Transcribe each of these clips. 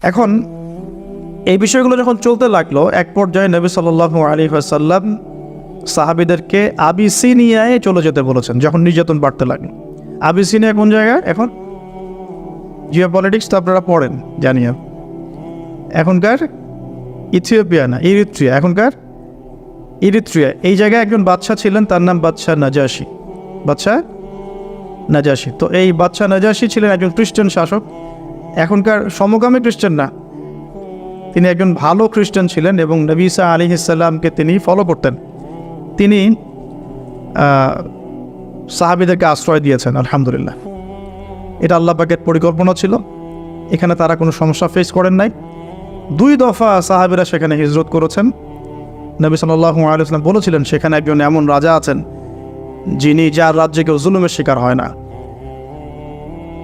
এখন এই বিষয়গুলো যখন চলতে লাগলো, এক পর্যায়ে নবী সাল্লাল্লাহু আলাইহি ওয়াসাল্লাম সাহাবীদেরকে আবিসিনিয়ায় চলে যেতে বলেছেন যখন নির্যাতন বাড়তে লাগলো। আবিসিনিয়া কোন জায়গায়? এখন জিওপলিটিক্স তো আপনারা পড়েন, জানি। এখনকার ইথিওপিয়া না, ইরিত্রিয়া, এখনকার ইরিত্রিয়া। এই জায়গায় একজন বাদশা ছিলেন, তার নাম বাদশাহ নাজাশি। বাদশাহ নাজাশি। তো এই বাদশাহ নাজাশি ছিলেন একজন খ্রিস্টান শাসক, এখনকার সমকামী খ্রিস্টান না, তিনি একজন ভালো খ্রিস্টান ছিলেন এবং নবী ঈসা আলাইহিস সালামকে তিনি ফলো করতেন। তিনি সাহাবীদেরকে আশ্রয় দিয়েছেন, আলহামদুলিল্লাহ। এটা আল্লাহ পাকের পরিকল্পনা ছিল, এখানে তারা কোনো সমস্যা ফেস করেন নাই। 2 দফা সাহাবীরা সেখানে হিজরত করেছেন। নবী সাল্লাল্লাহু আলাইহি ওয়াসাল্লাম বলেছিলেন সেখানে একজন এমন রাজা আছেন যার রাজ্যে কেউ জুলুমের শিকার হয় না।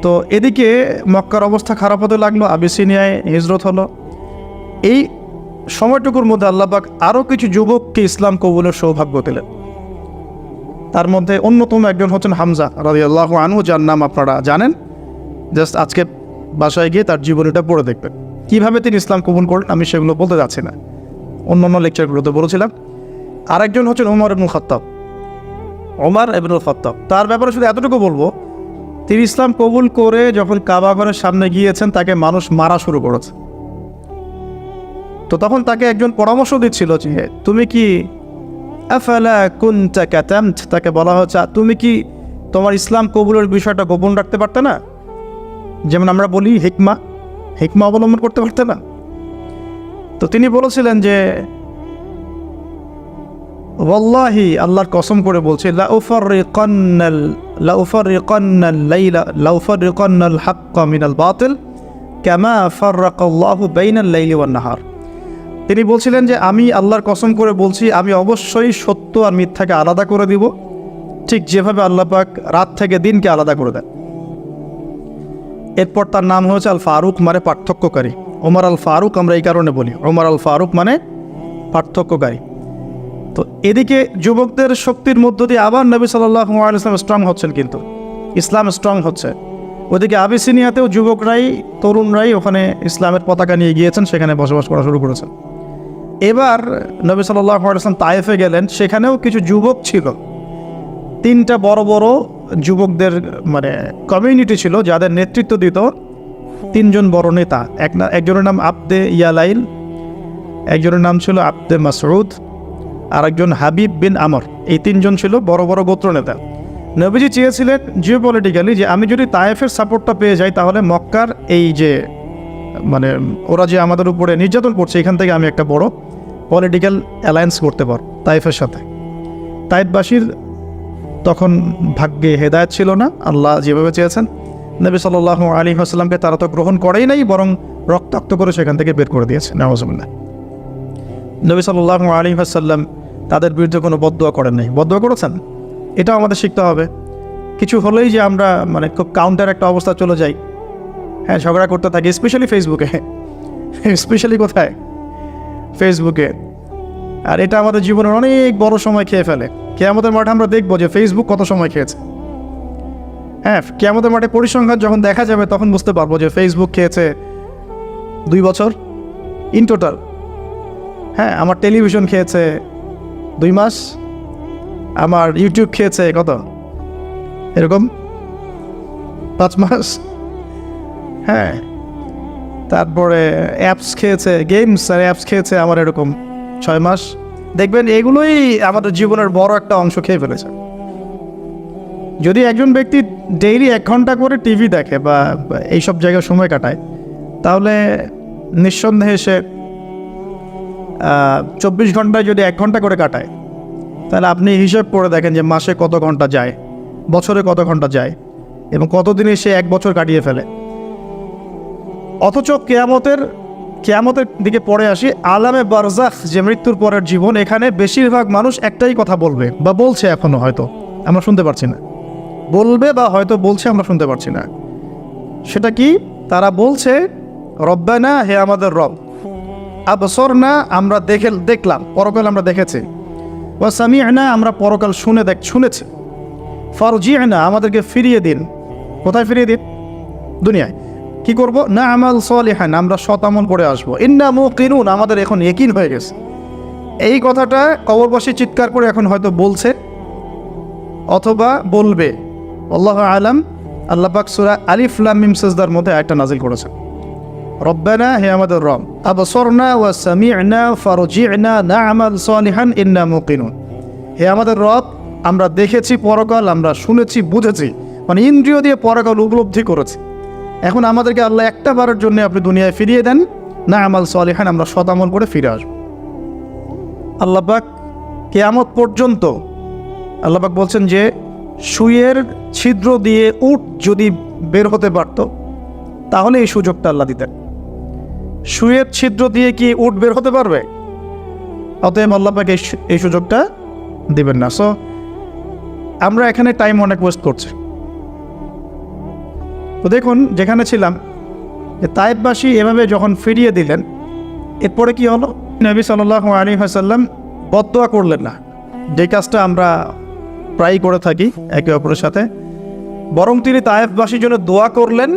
তো এদিকে মক্কার অবস্থা খারাপ হতে লাগলো, আবিসিনিয়ায় হিজরত হলো। এই সময়টুকুর মধ্যে আল্লাহ পাক আরও কিছু যুবককে ইসলাম কবুলের সৌভাগ্য দিলেন। তার মধ্যে অন্যতম একজন হচ্ছেন হামজা রাদিয়াল্লাহু আনহু, যার নাম আপনারা জানেন। জাস্ট আজকে বাসায় গিয়ে তার জীবনীটা পড়ে দেখবেন কীভাবে তিনি ইসলাম কবুল করলেন। আমি সেগুলো বলতে যাচ্ছি না, অন্য লেকচারগুলোতে বলেছিলাম। আরেকজন হচ্ছেন ওমর ইবনুল খাত্তাব। ওমর ইবনুল খাত্তাব, তার ব্যাপারে শুধু এতটুকু বলবো, তিনি ইসলাম কবুল করে যখন কাবা ঘরের সামনে গিয়েছেন তাকে মানুষ মারা শুরু করেছে। তো তখন তাকে একজন পরামর্শ দিচ্ছিল যে তুমি কি আফালা কুনতা কাতামত, তাকে বলা হচ্ছে তুমি কি তোমার ইসলাম কবুলের বিষয়টা গোপন রাখতে পারতে না? যেমন আমরা বলি হিকমা অবলম্বন করতে পারতে না? তো তিনি বলেছিলেন যে ওয়াল্লাহি, আল্লাহর কসম করে বলছি, লাউফাররিকান্নাল হাক্কা মিনাল বাতিল কামা ফাররাকাল্লাহু বাইনাল লাইলি ওয়ান নাহার। তিনি বলছিলেন যে আমি আল্লাহর কসম করে বলছি, আমি অবশ্যই সত্য আর মিথ্যাকে আলাদা করে দিব, ঠিক যেভাবে আল্লাহ পাক রাত থেকে দিনকে আলাদা করে দেন। এরপর তার নাম হয়েছে আল ফারুক, মানে পার্থক্যকারী। ওমর আল ফারুক আমরা এই কারণে বলি, ওমর আল ফারুক মানে পার্থক্যকারী। তো এদিকে যুবকদের শক্তির মধ্য দিয়ে আবার নবী সাল্লাল্লাহু আলাইহি ওয়াসাল্লাম স্ট্রং হচ্ছেন, কিন্তু ইসলাম স্ট্রং হচ্ছে। ওদিকে আবিসিনিয়াতেও যুবকরাই, তরুণরাই ওখানে ইসলামের পতাকা নিয়ে গিয়েছেন, সেখানে বসবাস করা শুরু করেছেন। এবার নবী সাল্লাল্লাহু আলাইহি ওয়াসাল্লাম তায়েফে গেলেন, সেখানেও কিছু যুবক ছিল। 3টা বড় বড় যুবকদের মানে কমিউনিটি ছিল, যাদের নেতৃত্ব দিত 3 জন বড় নেতা। একজনের নাম আবদে ইয়ালাইল, একজনের নাম ছিল আবদে মাসউদ, আর একজন হাবিব বিন আমর। এই 3 জন ছিল বড় বড় গোত্র নেতা। নবীজি চেয়েছিলেন জিওপলিটিক্যালি যে আমি যদি তায়েফের সাপোর্টটা পেয়ে যাই, তাহলে মক্কার এই যে মানে ওরা যে আমাদের উপরে নির্যাতন করছে, এখান থেকে আমি একটা বড় পলিটিক্যাল অ্যালায়েন্স করতে পারব তায়েফের সাথে। তায়েফবাসীর তখন ভাগ্যে হেদায়েত ছিল না, আল্লাহ যেভাবে চেয়েছেন। নবী সাল্লাল্লাহু আলাইহি ওয়াসাল্লামকে তারা তো গ্রহণ করেই নাই, বরং রক্তাক্ত করে সেখান থেকে বের করে দিয়েছে, নাউজুবিল্লাহ। নবী সাল্লাল্লাহু আলাইহি ওয়াসাল্লাম তাদের বিরুদ্ধে কোনো বদদুয়া করেন নাই। বদদুয়া করেছেন? এটাও আমাদের শিখতে হবে। কিছু হলেই যে আমরা মানে খুব কাউন্টার একটা অবস্থা চলে যাই, হ্যাঁ, ঝগড়া করতে থাকি, স্পেশালি ফেসবুকে। স্পেশালি কোথায়? ফেসবুকে। আর এটা আমাদের জীবনের অনেক বড় সময় খেয়ে ফেলে। কিয়ামতের মাঠে আমরা দেখবো যে ফেসবুক কত সময় খেয়েছে। হ্যাঁ, কিয়ামতের মাঠে পরিসংখ্যান যখন দেখা যাবে তখন বুঝতে পারবো যে ফেসবুক খেয়েছে 2 বছর ইন টোটাল। হ্যাঁ, আমার টেলিভিশন খেয়েছে 2 মাস, আমার ইউটিউব খেয়েছে কত, এরকম 5 মাস। হ্যাঁ, তারপরে অ্যাপস খেয়েছে, গেমস আর অ্যাপস খেয়েছে আমার এরকম 6 মাস। দেখবেন এগুলোই আমাদের জীবনের বড় একটা অংশ খেয়ে ফেলেছে। যদি একজন ব্যক্তি ডেইলি 1 ঘন্টা করে টিভি দেখে বা এইসব জায়গায় সময় কাটায়, তাহলে নিঃসন্দেহে সে 24 ঘন্টায় যদি 1 ঘন্টা করে কাটায়, তাহলে আপনি হিসাব করে দেখেন যে মাসে কত ঘন্টা যায়, বছরে কত ঘন্টা যায়, এবং কতদিনে সে 1 বছর কাটিয়ে ফেলে। অথচ কিয়ামতের দিকে পড়ে আসি, আলামে বারজাখ, যে মৃত্যুর পরের জীবন, এখানে বেশিরভাগ মানুষ একটাই কথা বলবে বা বলছে, এখনো হয়তো আমরা শুনতে পারছি না, বলবে বা হয়তো বলছে, আমরা শুনতে পারছি না। সেটা কি? তারা বলছে রব্বানা, হে আমাদের রব, আবসরনা, আমরা দেখলাম, পরকাল আমরা দেখেছি, ওয়া সামি'না, আমরা পরকাল শুনেছি, ফারজি'না, আমাদেরকে ফিরিয়ে দিন। কোথায় ফিরিয়ে দিন? দুনিয়ায়। কি করব? না আমাল সালিহান, আমরা সৎ আমল করে আসবো। ইন্না মুকিনুন, আমাদের এখন ইয়াকিন হয়ে গেছে। এই কথাটা কবরবাসী চিৎকার করে এখন হয়তো বলছে অথবা বলবে, আল্লাহু আলাম। আল্লাহ পাক সূরা আলিফ লাম মিম সাজদার মধ্যে আয়াতটা নাযিল করেছেন, রব্বানা, হে আমাদের রব, আবসরনা ওয়া সামি'না ফারজি'না না'মাল সালিহান ইন্না মুকিনুন। হে আমাদের রব, আমরা দেখেছি পরকাল, আমরা শুনেছি, বুঝেছি, মানে ইন্দ্রিয় দিয়ে পরকাল উপলব্ধি করেছি। এখন আমাদেরকে আল্লাহ একটা বারের জন্য আপনি দুনিয়ায় ফিরিয়ে দেন, না'মাল সালিহান, আমরা সৎ আমল করে ফিরে আসব। আল্লাহ পাক কিয়ামত পর্যন্ত আল্লাহ পাক বলছেন যে সুইয়ের ছিদ্র দিয়ে উট যদি বের হতে পারত তাহলে এই সুযোগটা আল্লাহ দিতেন। সুইয়ের ছিদ্র দিয়ে কি উট বের হতে পারবে? অতএব আল্লাহ পাক এই সুযোগটা দিবেন না। সো আমরা এখানে টাইম অনেক ওয়েস্ট করছি। তো দেখুন, যেখানে ছিলাম যে তায়েফবাসী এভাবে যখন ফিরিয়ে দিলেন, এরপরে কি হলো? নবী সাল্লাল্লাহু আলাইহি ওয়াসাল্লাম বদদোয়া করলেন না, যে কাজটা আমরা প্রায়ই করে থাকি একে অপরের সাথে, বরং তিনি তায়েফবাসীর জন্য দোয়া করলেন।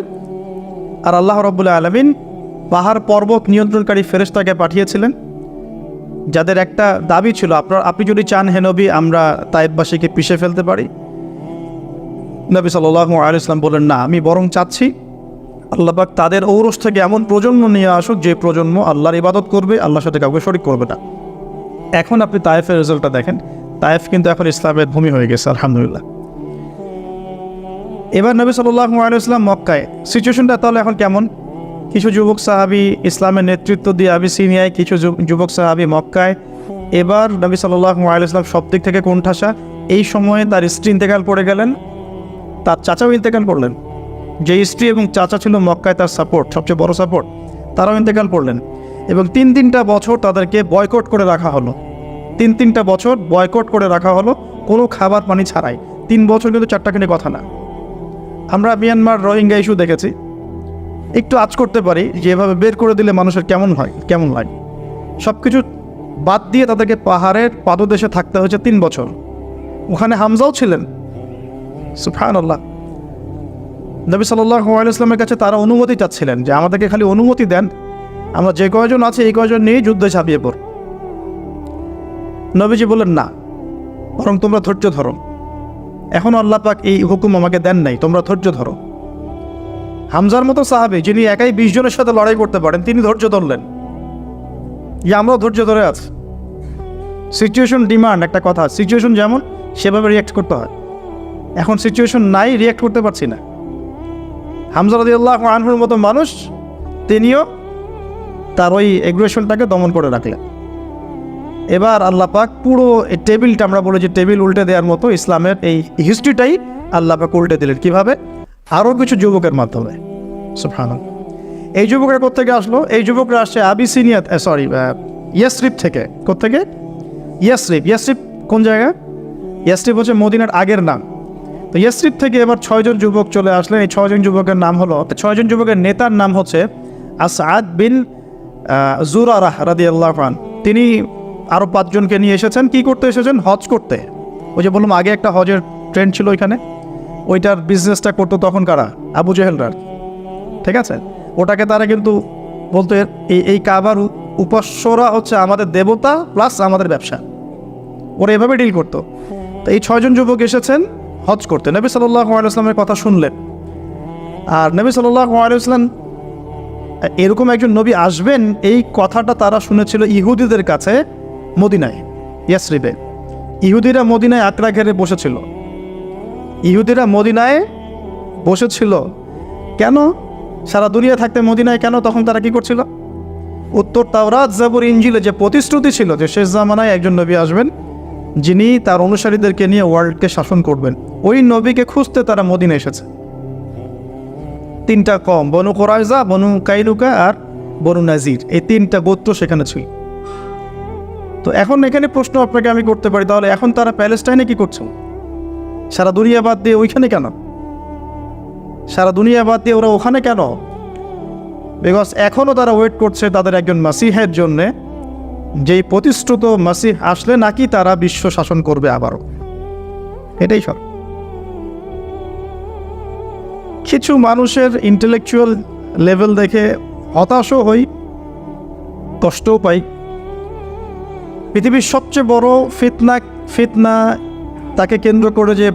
আর আল্লাহ রাব্বুল আলামিন পাহাড় পর্বত নিয়ন্ত্রণকারী ফেরেশতাকে পাঠিয়েছিলেন, যাদের একটা দাবি ছিল, আপনি যদি চান হে নবী আমরা তায়েফবাসীকে পিষে ফেলতে পারি। নবী সাল্লাল্লাহু আলাইহি ওয়াসাল্লাম বললেন, না, আমি বরং চাচ্ছি আল্লাহ পাক তাদের ঔরস থেকে এমন প্রজন্ম নিয়ে আসুক যে প্রজন্ম আল্লাহর ইবাদত করবে, আল্লাহর সাথে কাউকে শরীক করবে না। এখন আপনি তায়েফের রেজাল্টটা দেখেন, তায়েফ কিন্তু এখন ইসলামের ভূমি হয়ে গেছে, আলহামদুলিল্লাহ। এবার নবী সাল্লাল্লাহু আলাইহি ওয়াসাল্লাম মক্কায়, সিচুয়েশনটা তাহলে এখন কেমন? কিছু যুবক সাহাবী ইসলামের নেতৃত্ব দিয়ে আবিসিনিয়ায়, কিছু যুবক সাহাবী মক্কায়। এবার নবী সাল্লাল্লাহু আলাইহি ওয়াসাল্লাম সব দিক থেকে কোণঠাসা। এই সময়ে তার স্ত্রী ইন্তেকাল করে গেলেন, তার চাচাও ইন্তেকাল করলেন। যে স্ত্রী এবং চাচা ছিল মক্কায় তার সাপোর্ট, সবচেয়ে বড় সাপোর্ট, তারাও ইন্তেকাল করলেন। এবং তিনটা বছর তাদেরকে বয়কট করে রাখা হলো। তিনটা বছর বয়কট করে রাখা হলো, কোনো খাবার পানি ছাড়াই। 3 বছর কিন্তু চারটাখানি কথা না। আমরা মিয়ানমার রোহিঙ্গা ইস্যু দেখেছি, একটু আঁচ করতে পারি যে এভাবে বের করে দিলে মানুষের কেমন লাগে। সব কিছু বাদ দিয়ে তাদেরকে পাহাড়ের পাদদেশে থাকতে হয়েছে 3 বছর। ওখানে হামজাও ছিলেন, সুবহানাল্লাহ। নবী সাল্লাল্লাহু আলাইহি ওয়াসাল্লামের কাছে তারা অনুমতি চাচ্ছিলেন যে আমাদেরকে খালি অনুমতি দেন, আমরা যে কয়জন আছে এই কয়জন নিয়ে যুদ্ধে ঝাঁপিয়ে পড়ব। নবীজি বললেন, না, বরং তোমরা ধৈর্য ধরো, এখনও আল্লাহ পাক এই হুকুম আমাকে দেন নাই, তোমরা ধৈর্য ধরো। হামজার মতো সাহাবী, যিনি একাই 20 জনের সাথে লড়াই করতে পারেন, তিনি ধৈর্য ধরলেন। আমরাও ধৈর্য ধরে আছি। সিচুয়েশন ডিমান্ড, একটা কথা, সিচুয়েশন যেমন সেভাবে রিয়াক্ট করতে হয়। এখন সিচুয়েশন নাই, রিয়াক্ট করতে পারছি না। হামজা রাদিয়াল্লাহু আনহুর মতো মানুষ, তিনিও তার ওই এগ্রেশনটাকে দমন করে রাখলেন। এবার আল্লাহ পাক পুরো এই টেবিলটা, আমরা বলি যে টেবিল উল্টে দেওয়ার মতো, ইসলামের এই হিস্ট্রিটাই আল্লাহ পাক উল্টে দিলেন। কীভাবে? আরও কিছু যুবকের মাধ্যমে। সুবহানাল্লাহ। এই যুবকের কোত্থেকে আসলো? এই যুবকরা আসছে আবিসিনিয়া, ইয়াসরিব থেকে। কোত্থেকে? ইয়াসরিব। ইয়াসরিব কোন জায়গা? ইয়াসরিব হচ্ছে মদিনার আগের নাম। তো ইয়াসরিব থেকে এবার 6 জন যুবক চলে আসলেন। এই 6 জন যুবকের নাম হলো, 6 জন যুবকের নেতার নাম হচ্ছে আসআদ বিন জুরারাহ রাদিয়াল্লাহু আনহু। তিনি আরও 5 জনকে নিয়ে এসেছেন। কি করতে এসেছেন? হজ করতে। ওই যে বললাম আগে একটা হজের ট্রেন্ড ছিল ওইখানে, ওইটার বিজনেসটা করতো তখন কারা? আবু জেহেলরা, ঠিক আছে? ওটাকে তারা কিন্তু বলতো এই কাবার উপাস্যরা হচ্ছে আমাদের দেবতা প্লাস আমাদের ব্যবসা, ওরা এভাবে ডিল করতো। তো এই 6 জন যুবক এসেছেন হজ করতে। নবী সাল্লাল্লাহু আলাইহি ওয়াসাল্লামের কথা শুনলেন। আর নবী সাল্লাল্লাহু আলাইহি ওয়াসাল্লাম এরকম একজন নবী আসবেন, এই কথাটা তারা শুনেছিল ইহুদিদের কাছে মদিনায়, ইয়াসরিবে। ইহুদিরা মদিনায় আকড়া ঘেরে বসেছিল। ইহুদিরা মদিনায় বসেছিল কেন? সারা দুনিয়া থাকতে মদিনায় কেন? তখন তারা কি করছিল? উত্তর তাওরাত, জাবুর, ইনজিলে যে প্রতিশ্রুতি ছিল যে শেষ জামানায় একজন নবী আসবেন যিনি তার অনুসারীদেরকে নিয়ে ওয়ার্ল্ডকে শাসন করবেন, ওই নবীকে খুঁজতে তারা মদিনা এসেছে। 3টা কম, বনু কুরাইজা, বনু কাইনুকা আর বনু নাজির, এই 3টা গোত্র সেখানে ছিল। তো এখন এখানে প্রশ্ন আপনাকে আমি করতে পারি, তাহলে এখন তারা প্যালেস্টাইনে কি করছে? সারা দুনিয়া বাদ দিয়ে ওইখানে কেন? সারা দুনিয়া বাদ দিয়ে ওরা ওখানে কেন? বিকজ এখনও তারা ওয়েট করছে তাদের একজন মাসিহের জন্যে, যেই প্রতিশ্রুত মাসিহ আসলে নাকি তারা বিশ্ব শাসন করবে আবারও। এটাই সব। কিছু মানুষের ইন্টেলেকচুয়াল লেভেল দেখে হতাশও হই, কষ্টও পাই। পৃথিবীর সবচেয়ে বড় ফিতনা তাকে কেন্দ্র করে যে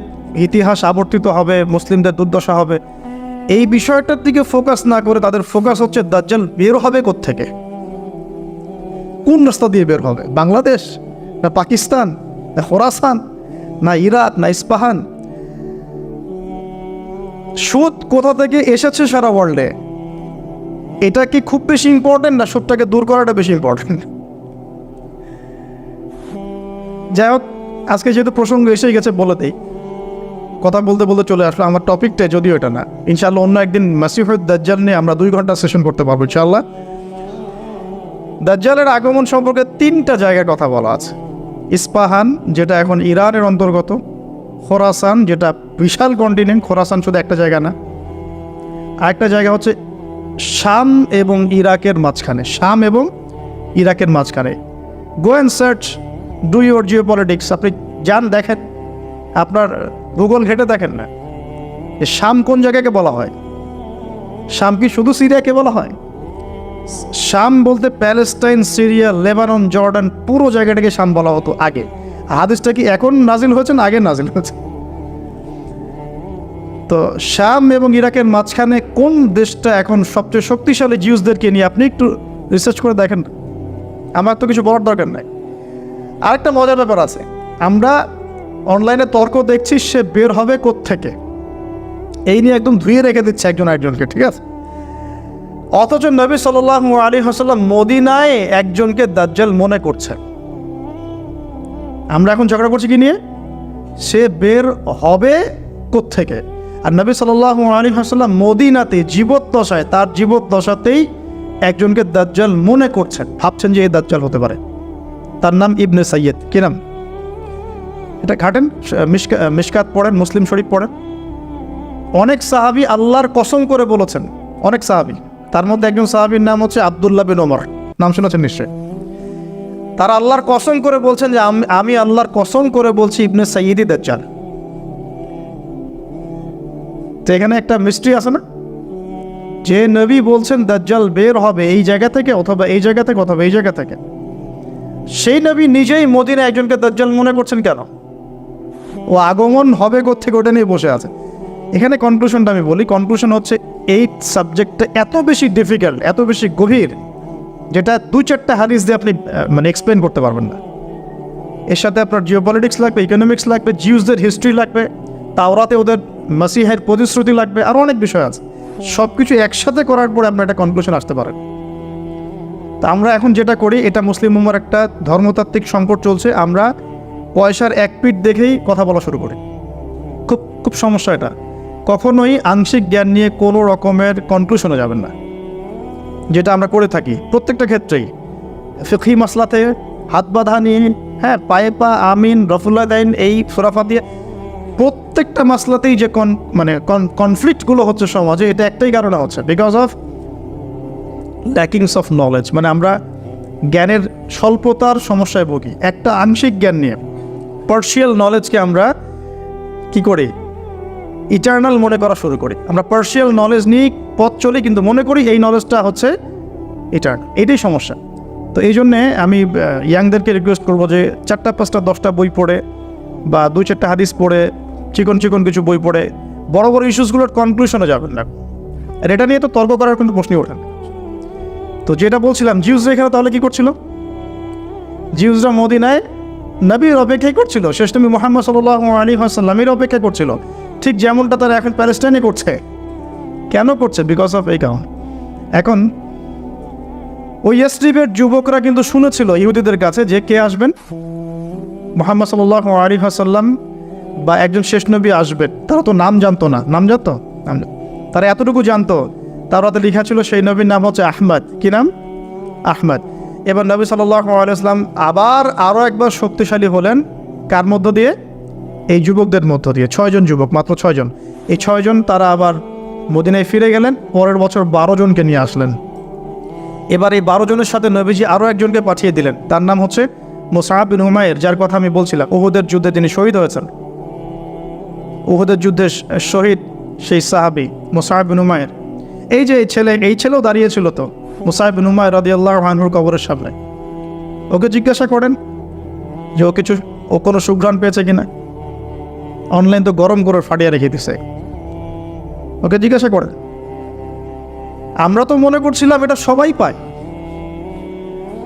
ইতিহাস আবর্তিত হবে, মুসলিমদের দুর্দশা হবে, এই বিষয়টার দিকে ফোকাস না করে তাদের ফোকাস হচ্ছে দাজ্জাল বের হবে কোত্থেকে, কোন রাস্তা দিয়ে বের হবে, বাংলাদেশ না পাকিস্তান না খোরাসান না ইরাক না ইস্পাহান, সুদ কোথা থেকে এসেছে সারা ওয়ার্ল্ডে, এটা কি খুব বেশি ইম্পর্টেন্ট না সুদটাকে দূর করাটা বেশি ইম্পর্টেন্ট? যাই হোক, আজকে যেহেতু প্রসঙ্গ এসেই গেছে বলে দেই, কথা বলতে বলতে চলে আসলো আমার টপিকটা, যদিও এটা না। ইনশাআল্লাহ অন্য একদিন মাসিহুদ দাজ্জাল নিয়ে আমরা 2 ঘন্টা সেশন করতে পারবো ইনশাআল্লাহ। দাজ্জালের আগমন সম্পর্কে 3টা জায়গায় কথা বলা আছে। ইস্পাহান, যেটা এখন ইরানের অন্তর্গত, খোরাসান, যেটা বিশাল কন্টিনেন্ট, খোরাসান শুধু একটা জায়গা না, আরেকটা জায়গা হচ্ছে শাম এবং ইরাকের মাঝখানে, শাম এবং ইরাকের মাঝখানে। Go and search, do your Jio politics, আপনি যান দেখেন, আপনার গুগল ঘেটে দেখেন না শাম কোন জায়গাকে বলা হয়। শাম কি শুধু সিরিয়াকে বলা হয়? শাম বলতে প্যালেস্টাইন, সিরিয়া, লেবানন, জর্ডান, পুরো জায়গাটাকে শাম বলা হতো আগে। হাদিসটা কি এখন নাজিল হয়েছে না আগে নাজিল হয়েছে? তো শাম এবং ইরাকের মাঝখানে কোন দেশটা এখন সবচেয়ে শক্তিশালী জিউসদেরকে নিয়ে আপনি একটু রিসার্চ করে দেখেন। আমার তো কিছু বলার দরকার নাই। আরেকটা মজার ব্যাপার আছে, আমরা অনলাইনে তর্ক দেখছি সে বের হবে কোত্থেকে, এই নিয়ে একদম ধুয়ে রেখে দিচ্ছে একজন আরেকজনকে, ঠিক আছে? অথচ নবী সাল্লাল্লাহু আলাইহি ওয়াসাল্লাম মদিনায় একজনকে দাজ্জাল মনে করছে। আমরা এখন ঝগড়া করছি কি নিয়ে? সে বের হবে কোত্থেকে। আর নবী সাল্লাল্লাহু আলাইহি ওয়াসাল্লাম মদিনাতে জীবদ্দশায়, তার জীবদ্দশাতেই একজনকে দাজ্জাল মনে করছেন, ভাবছেন যে এই দাজ্জাল হতে পারে। তার নাম ইবনে সাইয়্যিদ। কি নাম? এটা ঘাটেন, মিশকাত পড়েন, মুসলিম শরীফ পড়েন। অনেক সাহাবী আল্লাহর কসম করে বলেছেন, অনেক সাহাবী, তার মধ্যে একজন সাহাবীর নাম হচ্ছে আব্দুল্লাহ বিন ওমর, নাম শুনেছেন নিশ্চয়। তারা আল্লাহর কসম করে বলছেন যে আমি আল্লাহর কসম করে বলছি ইবনে সাইয়্যিদি দাজ্জাল। তো এখানে একটা মিস্ট্রি আছে না, যে নবী বলছেন দাজ্জাল বের হবে এই জায়গা থেকে অথবা এই জায়গা থেকে অথবা এই জায়গা থেকে, সেই নবী নিজেই মদিনায় একজনকে দাজ্জাল মনে করছেন কেন? ও আগমন হবে কোত্থেকে ওটা নিয়ে বসে আছে। এখানে কনক্লুশনটা আমি বলি, কনক্লুশন হচ্ছে এই সাবজেক্টটা এত বেশি ডিফিকাল্ট, এত বেশি গভীর, যেটা 2-4টা হাদিস দিয়ে আপনি মানে এক্সপ্লেন করতে পারবেন না। এর সাথে আপনার জিওপলিটিক্স লাগবে, ইকোনমিক্স লাগবে, জিউসদের হিস্ট্রি লাগবে, তাওরাতে ওদের মাসিহের প্রতিশ্রুতি লাগবে, আরও অনেক বিষয় আছে। সব কিছু একসাথে করার পরে আপনার একটা কনক্লুশন আসতে পারেন। তা আমরা এখন যেটা করি, এটা মুসলিম উম্মার একটা ধর্মতাত্ত্বিক সংকট চলছে, আমরা পয়সার এক পিঠ দেখেই কথা বলা শুরু করি। খুব সমস্যা এটা। কখনোই আংশিক জ্ঞান নিয়ে কোনো রকমের কনক্লুশনে যাবেন না, যেটা আমরা করে থাকি প্রত্যেকটা ক্ষেত্রেই। ফিকহি মাসলাতে হাত বাঁধা নিয়ে, হ্যাঁ, পায়ে পা, আমিন, রফুল্লাহ দাইন, এই সুরাফা দিয়ে প্রত্যেকটা মাসলাতেই যে কনফ্লিক্টগুলো হচ্ছে সমাজে, এটা একটাই কারণে হচ্ছে, because of lackings of knowledge. মানে আমরা জ্ঞানের স্বল্পতার সমস্যায় ভুগি। একটা আংশিক জ্ঞান নিয়ে, পার্শিয়াল নলেজকে আমরা কি করি? ইটার্নাল মনে করা শুরু করি। আমরা পার্শিয়াল নলেজ নিয়ে পথ চলি, কিন্তু মনে করি এই নলেজটা হচ্ছে ইটার্নাল। এটাই সমস্যা। তো এই জন্যে আমি ইয়াংদেরকে রিকোয়েস্ট করবো যে 4টা 5টা 10টা বই পড়ে বা 2-4টা হাদিস পড়ে, চিকন কিছু বই পড়ে বড় বড় ইস্যুসগুলোর কনক্লুশনে যাবেন না। আর এটা নিয়ে তো তর্ক করার কিন্তু প্রশ্নই ওঠে না। তো যেটা বলছিলাম, জিউসরা এখানে তাহলে কী করছিল? জিউসরা মদিনায় নবীর অপেক্ষাই করছিল, শেষ নবী মুহাম্মদ সাল্লাল্লাহু আলাইহি ওয়াসাল্লামের অপেক্ষা করছিল, ঠিক যেমনটা তারা এখন প্যালেস্টাইনে করছে। কেন করছে? বিকজ অফ এই কারণ। এখন ওই ইয়াসরিবের যুবকরা কিন্তু শুনেছিল ইহুদিদের কাছে যে কে আসবেন, মুহাম্মদ সাল্লাল্লাহু আলাইহি ওয়াসাল্লাম বা একজন শেষ নবী আসবেন। তারা তো নাম জানতো না, নাম জানতো, তারা এতটুকু জানতো, তার হাতে লেখা ছিল সেই নবীর নাম হচ্ছে আহমদ। কি নাম? আহমদ। এবার নবী সাল্লাল্লাহু আলাইহি ওয়াসাল্লাম আবার আরও একবার শক্তিশালী হলেন, কার মধ্য দিয়ে? এই যুবকদের মধ্য দিয়ে। 6 জন যুবক, মাত্র 6 জন। এই 6 জন তারা আবার মদিনায় ফিরে গেলেন, পরের বছর 12 জনকে নিয়ে আসলেন। এবার এই 12 জনের সাথে নবীজি আরও একজনকে পাঠিয়ে দিলেন, তার নাম হচ্ছে মুসআব বিন উমাইর, যার কথা আমি বলছিলাম উহুদের যুদ্ধে তিনি শহীদ হয়েছেন। উহুদের যুদ্ধে শহীদ সেই সাহাবী মুসআব বিন উমাইর। এই যে এই ছেলেও দাঁড়িয়েছিল তো মুসাইব বিন উমাইর রাদিয়াল্লাহু আনহুর কবরের সামনে। ওকে জিজ্ঞাসা করেন যে ও কোনো সুঘ্রাণ পেয়েছে কিনা। অনলাইন তো গরম করে ফাটিয়ে রেখে দিছে, ওকে জিজ্ঞাসা করেন। আমরা তো মনে করছিলাম এটা সবাই পায়,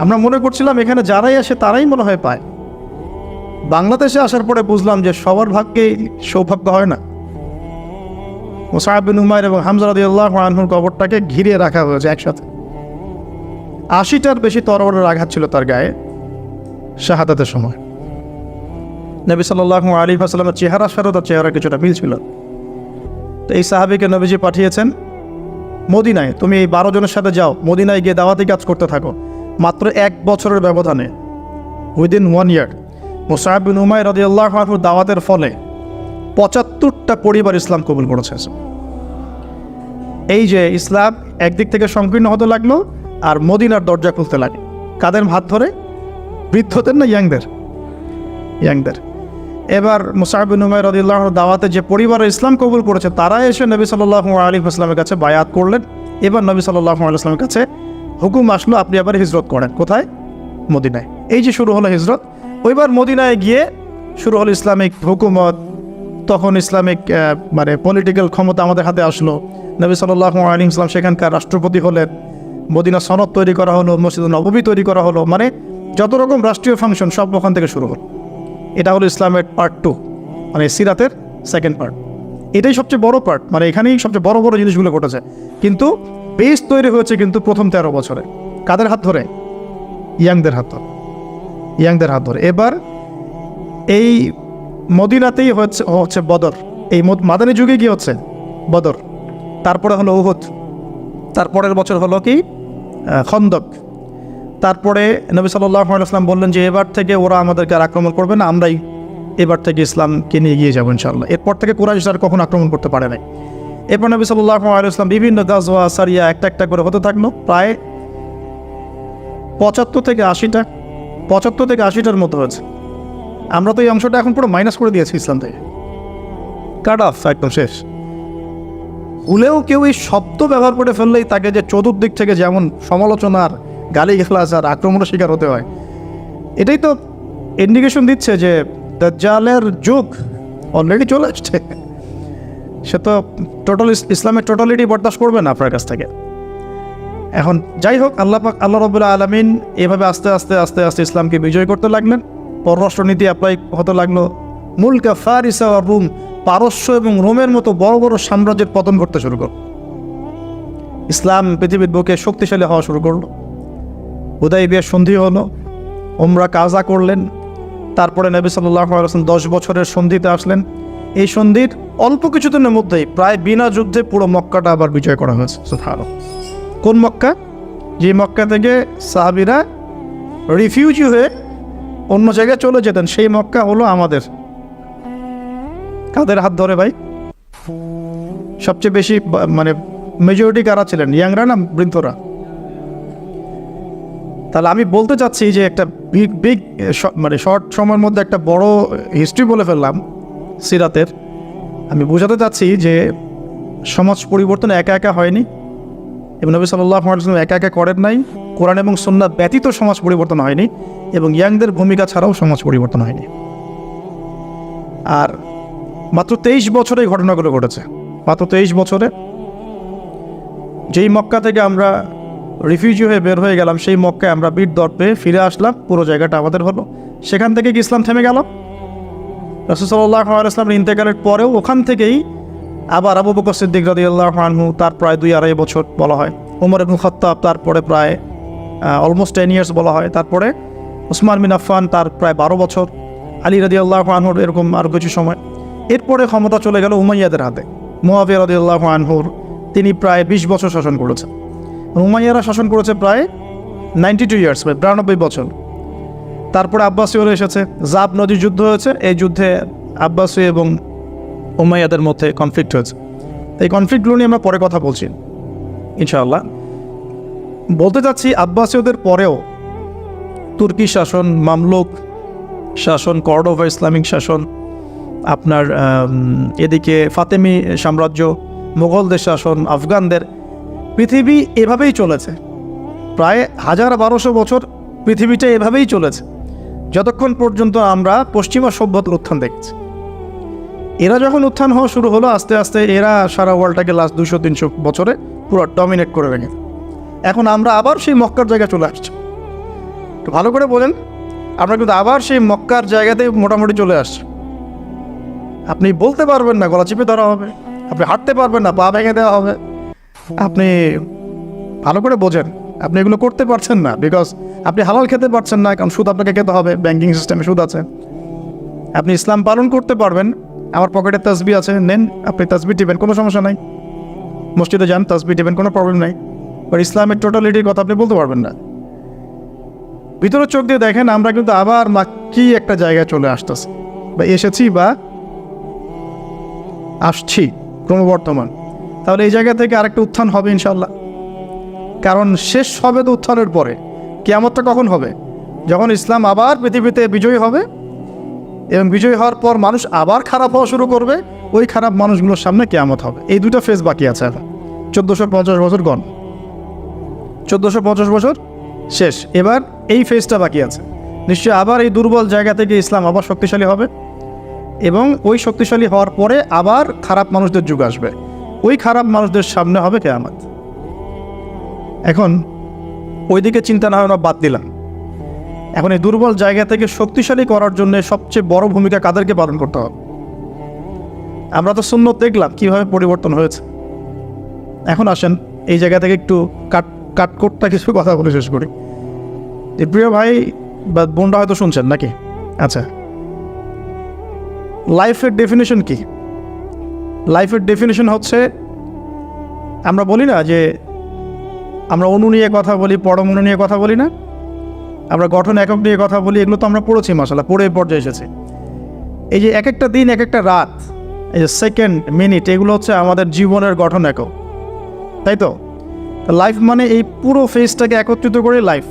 আমরা মনে করছিলাম এখানে যারাই আসে তারাই মনে হয় পায়। বাংলাদেশে আসার পরে বুঝলাম যে সবার ভাগ্যে সৌভাগ্য হয় না। মুসাইব বিন উমাইর এবং হামজা রাদিয়াল্লাহু আনহুর কবরটাকে ঘিরে রাখা হয়েছে একসাথে। 80টার বেশি তরবারের আঘাত ছিল তার গায়ে শাহাদাতের সময়। নবী সাল্লাল্লাহু আলাইহি ওয়াসাল্লামের চেহারা সাথে তার চেহারা কিছুটা মিল ছিল। তো এই সাহাবীকে নবীজি পাঠিয়েছেন মদিনায়, তুমি এই 12 জনের সাথে যাও, মদিনায় গিয়ে দাওয়াতি কাজ করতে থাকো। মাত্র 1 বছরের ব্যবধানে, উইদিন 1 ইয়ার, মুসাইব বিন উমাইর রাদিয়াল্লাহু আনহুর দাওয়াতের ফলে 75টা পরিবার ইসলাম কবুল করেছে। এই যে ইসলাম একদিক থেকে সংকীর্ণ হতে লাগলো আর মদিনার দরজা খুলতে লাগে। কাদের হাত ধরে? বৃদ্ধদের না ইয়াংদের। এবার মুসাইব বিন উমাইর রাদিয়াল্লাহু আনহু দাওয়াতে যে পরিবারের ইসলাম কবুল করেছে তারা এসে নবী সাল্লাল্লাহু আলাইহি ওয়াসাল্লামের কাছে বায়াত করলেন। এবার নবী সাল্লাল্লাহু আলাইহি ওয়াসাল্লামের কাছে হুকুম আসলো, আপনি আবার হিজরত করেন। কোথায়? মদিনায়। এই যে শুরু হলো হিজরত। ওইবার মদিনায় গিয়ে শুরু হলো ইসলামিক হুকুমত। তখন ইসলামিক মানে পলিটিক্যাল ক্ষমতা আমাদের হাতে আসলো। নবী সাল্লাল্লাহু আলাইহি ওয়াসাল্লাম সেখানকার রাষ্ট্রপতি হলেন। মদিনা সনদ তৈরি করা হলো, মসজিদ নববী তৈরি করা হলো, মানে যত রকম রাষ্ট্রীয় ফাংশন সব ওখান থেকে শুরু হলো। এটা হলো ইসলামের পার্ট 2, মানে সিরাতের সেকেন্ড পার্ট। এটাই সবচেয়ে বড় পার্ট, মানে এখানেই সবচেয়ে বড় বড় জিনিসগুলো ঘটেছে। কিন্তু বেস তৈরি হয়েছে কিন্তু প্রথম 13 বছরে। কাদের হাত ধরে? ইয়াংদের হাত ধরে। এবার এই মদিনাতেই হচ্ছে বদর। এই মাদানী যুগে কি হচ্ছে? বদর। তারপরে হলো উহুদ। তারপরের বছর হলো কি? খন্দক। তারপরে নবী সাল্লাল্লাহু আলাইহি ওয়াসাল্লাম বললেন যে এবার থেকে ওরা আমাদেরকে আর আক্রমণ করবে না, আমরাই এবার থেকে ইসলামকে নিয়ে এগিয়ে যাবো ইনশাআল্লাহ। এরপর থেকে কুরাইশ আর কখনো আক্রমণ করতে পারে নাই। এরপর নবী সাল্লাল্লাহু আলাইহি ওয়াসাল্লাম বিভিন্ন গাজওয়া সারিয়া একটা করে হতে থাকলো। প্রায় 75 থেকে 80টার মতো হয়েছে। আমরা তো এই অংশটা এখন পুরো মাইনাস করে দিয়েছি ইসলাম থেকে, কাট অফ, একদম শেষ। ভুলেও কেউ এই শব্দ ব্যবহার করে ফেললেই তাকে যে চতুর্দিক থেকে যেমন সমালোচনার, গালিগালাজ আর আক্রমণের শিকার হতে হয়, এটাই তো ইন্ডিকেশন দিচ্ছে যে দাজ্জালের যুগ অলরেডি চলে আসছে। সে তো ইসলামের টোটালিটি বরদাস্ত করবে না আপনার কাছ থেকে। এখন যাই হোক, আল্লাহ রাব্বুল আলামিন এভাবে আস্তে আস্তে ইসলামকে বিজয় করতে লাগলেন। পররাষ্ট্রনীতি অ্যাপ্লাই হতে লাগলো। মুলকা ফারিসা আর রুম, পারস্য এবং রোমের মতো বড় বড় সাম্রাজ্যের পতন ঘটতে শুরু করল। ইসলাম পৃথিবীর বুকে শক্তিশালী হওয়া শুরু করলো। হুদাইবিয়ার সন্ধি হলো, উমরা কাজা করলেন। তারপরে নবী সাল্লাল্লাহু আলাইহি ওয়াসাল্লাম 10 বছরের সন্ধিতে আসলেন। এই সন্ধির অল্প কিছুদিনের মধ্যেই প্রায় বিনা যুদ্ধে পুরো মক্কাটা আবার বিজয় করা হয়েছে। সুবহানাল্লাহ। কোন মক্কা? যে মক্কা থেকে সাহাবীরা রিফিউজি হয়ে অন্য জায়গায় চলে যেতেন, সেই মক্কা হলো আমাদের। কাদের হাত ধরে ভাই? সবচেয়ে বেশি মানে মেজরিটি কারা ছিলেন? ইয়াংরা না বৃদ্ধরা? তাহলে আমি বলতে চাচ্ছি যে একটা বিগ মানে শর্ট সময়ের মধ্যে একটা বড় হিস্ট্রি বলে ফেললাম সিরাতের। আমি বোঝাতে চাচ্ছি যে সমাজ পরিবর্তন একা একা হয়নি, এবং নবী সাল্লাল্লাহু আলাইহি ওয়াসাল্লাম একা একা করেন নাই। কোরআন এবং সুন্নাহ ব্যতীত সমাজ পরিবর্তন হয়নি, এবং ইয়াংদের ভূমিকা ছাড়াও সমাজ পরিবর্তন হয়নি। আর মাত্র 23 বছরে এই ঘটনাগুলো ঘটেছে। মাত্র 23 বছরে যেই মক্কা থেকে আমরা রিফিউজি হয়ে বের হয়ে গেলাম, সেই মক্কায় আমরা বীর দর্পে ফিরে আসলাম, পুরো জায়গাটা আমাদের হলো। সেখান থেকে কি ইসলাম থেমে গেল? রাসূল সাল্লাল্লাহু আলাইহি ওয়াসাল্লামের ইন্তেকালের পরেও ওখান থেকেই আবার আবু বকর সিদ্দিক রাদিয়াল্লাহু আনহু, তার প্রায় 2-2.5 বছর বলা হয়। ওমর ইবনে খাত্তাব, তারপরে প্রায় অলমোস্ট 10 ইয়ার্স বলা হয়। তারপরে উসমান বিন আফফান, তার প্রায় 12 বছর। আলী রাদিয়াল্লাহু আনহুর এরকম আরও কিছু সময়। এরপরে ক্ষমতা চলে গেল উমাইয়াদের হাতে। মুআবিয়া রাদিয়াল্লাহু আনহুর, তিনি প্রায় 20 বছর শাসন করেছেন। উমাইয়ারা শাসন করেছে প্রায় 92 ইয়ার্স, 92 বছর। তারপরে আব্বাসীয়রা এসেছে, জাব নদীর যুদ্ধ হয়েছে। এই যুদ্ধে আব্বাসী এবং উমাইয়াদের মধ্যে কনফ্লিক্ট হয়েছে। এই কনফ্লিক্টগুলো নিয়ে আমরা পরে কথা বলছি ইনশাআল্লাহ। বলতে চাচ্ছি আব্বাসীয়দের পরেও তুর্কি শাসন, মামলুক শাসন, কর্ডোভা ইসলামিক শাসন, আপনার এদিকে ফাতেমি সাম্রাজ্য, মুঘলদের শাসন, আফগানদের, পৃথিবী এভাবেই চলেছে, প্রায় 1200 বছর পৃথিবীটা এভাবেই চলেছে, যতক্ষণ পর্যন্ত আমরা পশ্চিমা সভ্যতার উত্থান দেখছি। এরা যখন উত্থান হওয়া শুরু হলো, আস্তে আস্তে এরা সারা ওয়ার্ল্ডটাকে লাস্ট 200-300 বছরে পুরো ডমিনেট করে রেখে। এখন আমরা আবার সেই মক্কার জায়গায় চলে আসছি। একটু ভালো করে বলেন, আমরা কিন্তু আবার সেই মক্কার জায়গাতে মোটামুটি চলে আসছি। আপনি বলতে পারবেন না, গলা চিপে ধরা হবে। আপনি হাঁটতে পারবেন না, পা ভেঙে দেওয়া হবে। আপনি ভালো করে বোঝেন, আপনি এগুলো করতে পারছেন না, বিকজ আপনি হালাল খেতে পারছেন না, কারণ সুদ আপনাকে খেতে হবে, ব্যাংকিং সিস্টেমে সুদ আছে। আপনি ইসলাম পালন করতে পারবেন, আমার পকেটে তাসবি আছে, নেন, আপনি তাসবি টিবেন, কোনো সমস্যা নাই। মসজিদে যান, তাসবি টিবেন, কোনো প্রবলেম নাই। বাট ইসলামের টোটালিটির কথা আপনি বলতে পারবেন না। ভিতরের চোখ দিয়ে দেখেন, আমরা কিন্তু আবার মাক্কি একটা জায়গায় চলে আসতেছি, বা এসেছি, বা আসছি ক্রমবর্ধমান। তাহলে এই জায়গা থেকে আরেকটা উত্থান হবে ইনশাল্লাহ। কারণ শেষ হবে তো উত্থানের পরে। কিয়ামতটা কখন হবে? যখন ইসলাম আবার পৃথিবীতে বিজয়ী হবে, এবং বিজয়ী হওয়ার পর মানুষ আবার খারাপ হওয়া শুরু করবে। ওই খারাপ মানুষগুলোর সামনে কিয়ামত হবে। এই দুটো ফেজ বাকি আছে এখন। 1450 বছর গণ, 1450 বছর শেষ। এবার এই ফেজটা বাকি আছে। নিশ্চয়ই আবার এই দুর্বল জায়গা থেকে ইসলাম আবার শক্তিশালী হবে, এবং ওই শক্তিশালী হওয়ার পরে আবার খারাপ মানুষদের যুগ আসবে। ওই খারাপ মানুষদের সামনে হবে কিয়ামত। এখন ওইদিকে চিন্তা না হয় না, বাদ দিলাম। এখন এই দুর্বল জায়গা থেকে শক্তিশালী করার জন্য সবচেয়ে বড় ভূমিকা কাদেরকে পালন করতে হবে? আমরা তো সুন্নত দেখলাম কীভাবে পরিবর্তন হয়েছে। এখন আসেন এই জায়গা থেকে একটু কাটকোটটা কিছু কথা বলে শেষ করি। যে প্রিয় ভাই বা বোনরা হয়তো শুনছেন নাকি? আচ্ছা, লাইফের ডেফিনেশন কি? লাইফের ডেফিনেশন হচ্ছে, আমরা বলি না যে আমরা অণু নিয়ে কথা বলি, পরমাণু নিয়ে কথা বলি না, আমরা গঠন একক নিয়ে কথা বলি, এগুলো তো আমরা পড়েছি, মাশাআল্লাহ, পড়ে পর্যায়ে এসেছে। এই যে এক একটা দিন, এক একটা রাত, এই যে সেকেন্ড, মিনিট, এগুলো হচ্ছে আমাদের জীবনের গঠন একক, তাই তো? লাইফ মানে এই পুরো ফেজটাকে একত্রিত করে লাইফ।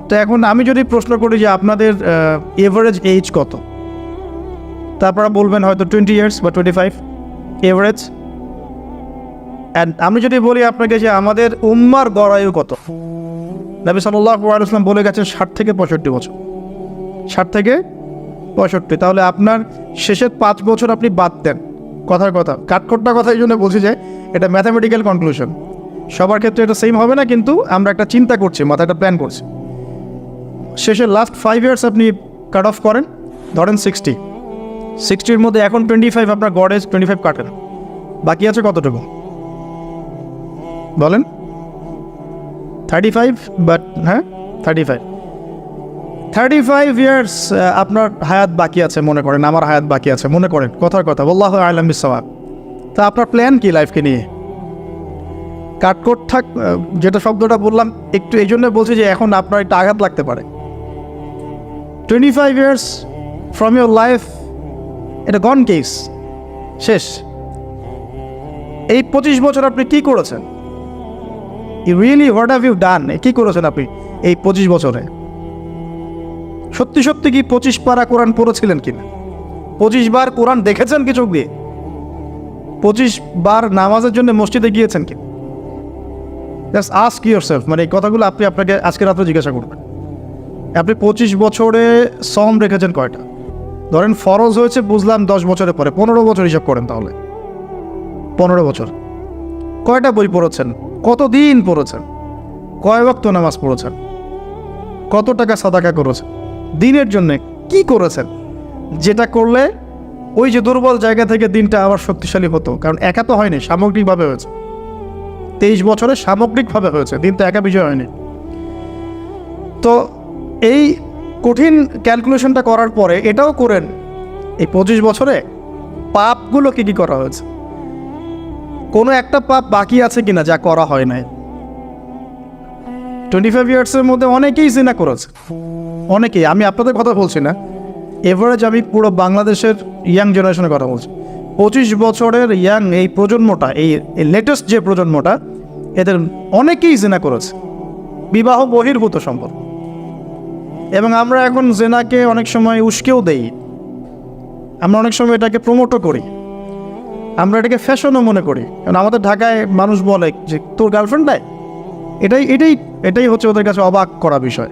তো এখন আমি যদি প্রশ্ন করি যে আপনাদের এভারেজ এজ কত, তারপরে বলবেন হয়তো 20 ইয়ার্স বা 25 এভারেজ। অ্যান্ড আমি যদি বলি আপনাকে যে আমাদের উম্মার গড় আয়ু কত, নবী সাল্লাল্লাহু আলাইহি ওয়াসাল্লাম বলে গেছেন 60 থেকে 65 বছর, 60 থেকে 65। তাহলে আপনার শেষের 5 বছর আপনি বাদ দেন। কথার কথা, কাটকোটটা কথা এই জন্য বলছি যে এটা ম্যাথামেটিক্যাল কনক্লুশন, সবার ক্ষেত্রে এটা সেম হবে না, কিন্তু আমরা একটা চিন্তা করছি, মাথায় একটা প্ল্যান করছি। শেষের লাস্ট 5 ইয়ার্স আপনি কাট অফ করেন, ধরেন 60-র মধ্যে এখন 25 আপনার গড় এজ, 25 কাটেন, বাকি আছে কতটুকু বলেন? 35, বাট হ্যাঁ 35 ইয়ার্স আপনার হায়াত বাকি আছে মনে করেন, আমার হায়াত বাকি আছে মনে করেন, কথার কথা, আল্লাহু আ'লাম বিস-সাওয়াব। তা আপনার প্ল্যান কি লাইফকে নিয়ে? কাটকোট থাক, যেটা শব্দটা বললাম একটু এই জন্য বলছি যে এখন আপনার একটা আঘাত লাগতে পারে। 25 ইয়ার্স ফ্রম ইউর লাইফ, এটা গন কেস, শেষ। এই 25 বছর আপনি কি করেছেন? Really what have you done? কী করেছেন আপনি এই 25 বছরে? সত্যি সত্যি কি 25 পারা কোরআন পড়েছিলেন কিনা? 25 বার কোরআন দেখেছেন কি চোখ দিয়ে? 25 বার নামাজের জন্য মসজিদে গিয়েছেন কি? জাস্ট আস্ক ইউরসেলফ, মানে এই কথাগুলো আপনি আপনাকে আজকে রাত্রে জিজ্ঞাসা করবেন। আপনি 25 বছরে সম রেখেছেন কয়টা? ধরেন ফরজ হয়েছে বুঝলাম 10 বছরের পরে, 15 বছর হিসাব করেন তাহলে। 15 বছর কয়টা বই পড়েছেন? কতদিন পড়েছেন? কয় ওয়াক্ত নামাজ পড়েছেন? কত টাকা সাদাকা করেছেন? দিনের জন্য কি করেছেন যেটা করলে ওই যে দুর্বল জায়গা থেকে দিনটা আবার শক্তিশালী হতো? কারণ একা তো হয়নি, সামগ্রিকভাবে হয়েছে। 23 বছরে সামগ্রিকভাবে হয়েছে, দিন তো একা বিজয় হয়নি। তো এই কঠিন ক্যালকুলেশনটা করার পরে এটাও করেন, এই 25 বছরে পাপগুলো কী কী করা হয়েছে, কোনো একটা পাপ বাকি আছে কিনা যা করা হয় নাই। 25 ইয়ার্সের মধ্যে অনেকেই জিনা করেছে, অনেকেই, আমি আপনাদের কথা বলছি না, এভারেজ আমি পুরো বাংলাদেশের ইয়াং জেনারেশনের কথা বলছি। 25 বছরের ইয়াং এই প্রজন্মটা, এই লেটেস্ট যে প্রজন্মটা, এদের অনেকেই জিনা করেছে, বিবাহ বহির্ভূত সম্পর্ক। এবং আমরা এখন জেনাকে অনেক সময় উস্কেও দেই, আমরা অনেক সময় এটাকে প্রমোটও করি। আমরা এটাকে ফ্যাশনও মনে করি, কারণ আমাদের ঢাকায় মানুষ বলে যে তোর গার্লফ্রেন্ড নাই, এটাই হচ্ছে ওদের কাছে অবাক করা বিষয়।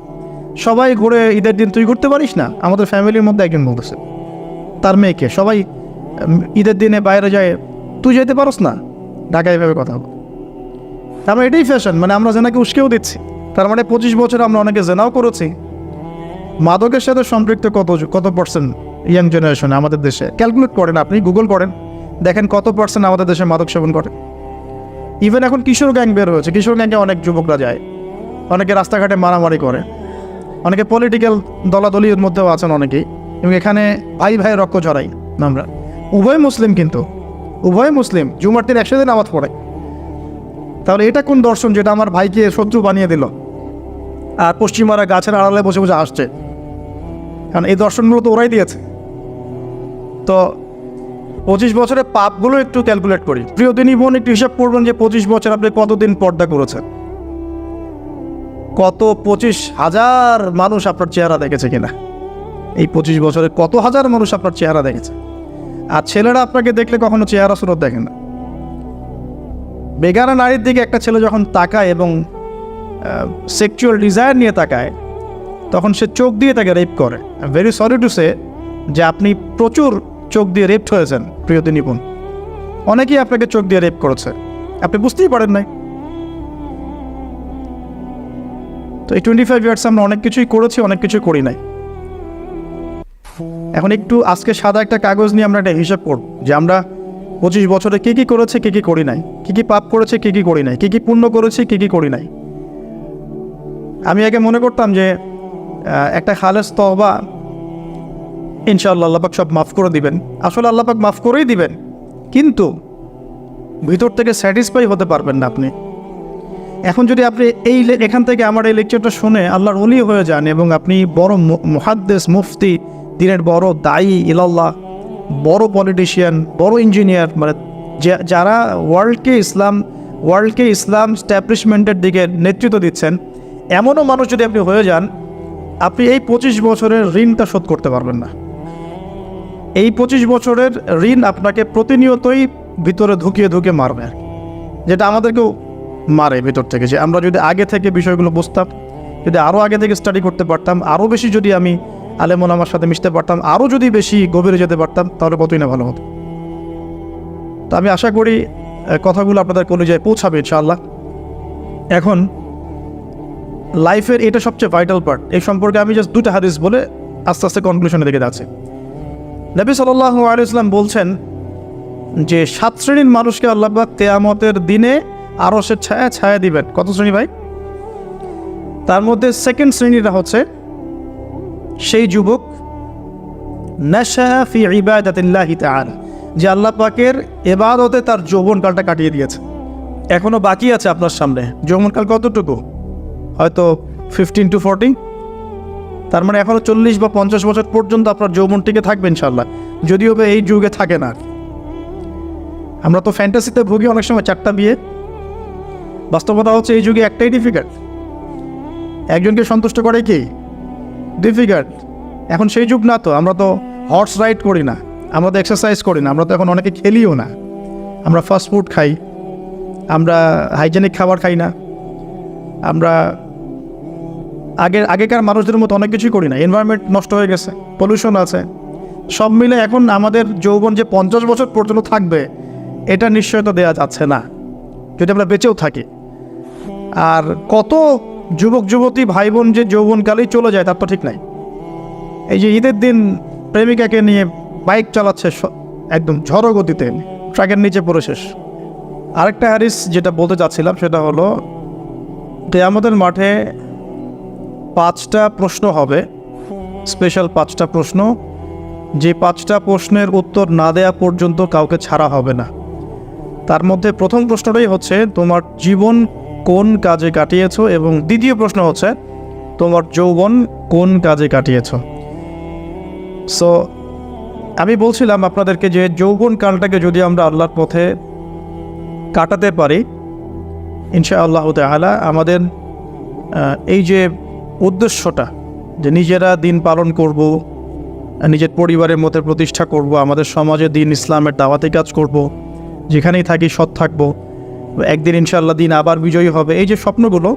সবাই ঘুরে ঈদের দিন তুই ঘুরতে পারিস না? আমাদের ফ্যামিলির মধ্যে একজন বলতেছে তার মেয়েকে, সবাই ঈদের দিনে বাইরে যায়, তুই যেতে পারস না? ঢাকায় এভাবে কথা বল। আমরা এটাই ফ্যাশন, মানে আমরা জেনাকে উস্কেও দিচ্ছি। তার মানে 25 বছরে আমরা অনেকে জেনাও করেছি। মাদকের সাথে সম্পৃক্ত কত পার্সেন্ট ইয়াং জেনারেশনে আমাদের দেশে? ক্যালকুলেট করেন, আপনি গুগল করেন, দেখেন কত পার্সেন্ট আমাদের দেশে মাদক সেবন করে। ইভেন এখন কিশোর গ্যাং বের হয়েছে, কিশোর গ্যাংয়ে অনেক যুবকরা যায়, অনেকে রাস্তাঘাটে মারামারি করে, অনেকে পলিটিক্যাল দলাদলির মধ্যেও আছেন অনেকেই, এবং এখানে ভাই ভাই রক্ত ঝরাই আমরা। উভয় মুসলিম, কিন্তু উভয় মুসলিম, জুমার দিন একসাথে নামাজ পড়ে। তাহলে এটা কোন দর্শন যেটা আমার ভাইকে শত্রু বানিয়ে দিল, আর পশ্চিমারা গাছের আড়ালে বসে বসে আসছে? কারণ এই দর্শনগুলো তো ওরাই দিয়েছে। তো 25 বছরের পাপগুলো একটু ক্যালকুলেট করি। প্রিয় দিনী বোন, একটু হিসাব করবেন যে 25 বছর আপনি কতদিন পর্দা করেছেন, কত 25,000 মানুষ আপনার চেহারা দেখেছে কিনা? এই 25 বছরে কত হাজার মানুষ আপনার চেহারা দেখেছে? আর ছেলেরা আপনাকে দেখলে কখনো চেহারা সুরত দেখে না। বেগানা নারীর দিকে একটা ছেলে যখন তাকায় এবং সেক্সুয়াল ডিজায়ার নিয়ে তাকায়, তখন সে চোখ দিয়ে তাকে রেপ করে। ভেরি সরি টু সে যে আপনি প্রচুর চোখ দিয়ে রেপড হয়েছেন প্রিয় দিনী বোন। অনেকেই আপনাকে চোখ দিয়ে রেপ করেছে, আপনি বুঝতেই পারেন নাই। তো এই 25 ইয়ার্স আমরা অনেক কিছুই করেছি, অনেক কিছুই করি নাই। এখন একটু আজকে সাদা একটা কাগজ নিয়ে আমরা একটা হিসাব করব যে আমরা 25 বছরে কী কী করেছি, কী কী করি নাই, কী কী পাপ করেছি, কী কী করি নাই, কী কী পুণ্য করেছি, কী কী করি নাই। আমি আগে মনে করতাম যে একটা খালেস তওবা ইনশাআল্লাহ আল্লাহ পাক সব মাফ করে দিবেন। আসলে আল্লাহ পাক মাফ করেই দিবেন, কিন্তু ভিতর থেকে স্যাটিসফাই হতে পারবেন না আপনি। এখন যদি আপনি এখান থেকে আমার এই লেকচারটা শুনে আল্লাহর ওলি হয়ে যান এবং আপনি বড় মুহাদ্দিস, মুফতি, দিনের বড় দায়ী ইলাল্লাহ, বড় পলিটিশিয়ান, বড় ইঞ্জিনিয়ার, মানে যারা ওয়ার্ল্ডকে ইসলাম স্ট্যাবলিশমেন্টের দিকে নেতৃত্ব দিচ্ছেন, এমনও মানুষ যদি আপনি হয়ে যান, আপনি এই 25 বছরের ঋণটা শোধ করতে পারবেন না। এই 25 বছরের ঋণ আপনাকে প্রতিনিয়তই ভিতরে ধুকিয়ে মারবে, যেটা আমাদেরকেও মারে ভিতর থেকে। যে আমরা যদি আগে থেকে বিষয়গুলো বুঝতাম, যদি আরও আগে থেকে স্টাডি করতে পারতাম, আরও বেশি যদি আমি আলেম ওলামার সাথে মিশতে পারতাম, আরও যদি বেশি গভীরে যেতে পারতাম, তাহলে কতই না ভালো হতো। তো আমি আশা করি কথাগুলো আপনাদের কলিজায় পৌঁছাবে ইনশাআল্লাহ। এখন লাইফের এটা সবচেয়ে ভাইটাল পার্ট। এই সম্পর্কে আমি জাস্ট 2টা হাদিস বলে আস্তে আস্তে কনক্লুশনে দিকে যাচ্ছি। নবী সাল্লাল্লাহু আলাইহি ওয়াসাল্লাম বলছেন যে 7 শ্রেণীর মানুষকে আল্লাহ পাক কিয়ামতের দিনে আরশের ছায়া দিবেন। কত শ্রেণী ভাই? তার মধ্যে সেকেন্ড শ্রেণীটা হচ্ছে সেই যুবক নাশা ফি ইবাদাতিল্লাহি তাআলা, যে আল্লাহ পাকের ইবাদতে তার যৌবনকালটা কাটিয়ে দিয়েছে। এখনও বাকি আছে আপনার সামনে। যৌবনকাল কতটুকু? হয়তো 15 to 40। তার মানে এখনও 40 বা 50 বছর পর্যন্ত আপনার যৌবনটিকে থাকবে ইনশাআল্লাহ, যদিও এই যুগে থাকে না। আমরা তো ফ্যান্টাসিতে ভুগি অনেক সময় 4টা বিয়ে। বাস্তবতা হচ্ছে এই যুগে একটাই ডিফিকাল্ট, একজনকে সন্তুষ্ট করে কি ডিফিকাল্ট। এখন সেই যুগ না, তো আমরা তো হর্স রাইড করি না, আমরা তো এক্সারসাইজ করি না, আমরা তো এখন অনেকে খেলিও না, আমরা ফাস্ট ফুড খাই, আমরা হাইজেনিক খাবার খাই না, আমরা আগেকার মানুষদের মতো অনেক কিছুই করি না। এনভায়রনমেন্ট নষ্ট হয়ে গেছে, পলিউশন আছে, সব মিলে এখন আমাদের যৌবন যে 50 বছর পর্যন্ত থাকবে এটা নিশ্চয়তা দেওয়া যাচ্ছে না যদি আমরা বেঁচেও থাকি। আর কত যুবক যুবতী ভাই বোন যে যৌবনকালেই চলে যায় তার তো ঠিক নাই। এই যে ঈদের দিন প্রেমিকাকে নিয়ে বাইক চালাচ্ছে একদম ঝড়ো গতিতে, ট্রাকের নিচে পড়ে শেষ। আরেকটা হাদিস যেটা বলতে চাচ্ছিলাম সেটা হলো কিয়ামতের মাঠে 5টা প্রশ্ন হবে, স্পেশাল 5টা প্রশ্ন, যে 5টা প্রশ্নের উত্তর না দেয়া পর্যন্ত কাউকে ছাড়া হবে না। তার মধ্যে প্রথম প্রশ্নটাই হচ্ছে তোমার জীবন কোন কাজে কাটিয়েছো, এবং দ্বিতীয় প্রশ্ন হচ্ছে তোমার যৌবন কোন কাজে কাটিয়েছো। সো আমি বলছিলাম আপনাদেরকে যে যৌবন কালটাকে যদি আমরা আল্লাহর পথে কাটাতে পারি ইনশাআল্লাহ তাআলা, আমাদের এই যে উদ্দেশ্যটা যে নিজেরা দিন পালন করব, নিজের পরিবারের মধ্যে প্রতিষ্ঠা করব, আমাদের সমাজে দিন ইসলামের দাওয়াতি কাজ করব, যেখানেই থাকি সৎ থাকবো, একদিন ইনশাআল্লাহ দিন আবার বিজয়ী হবে, এই যে স্বপ্নগুলো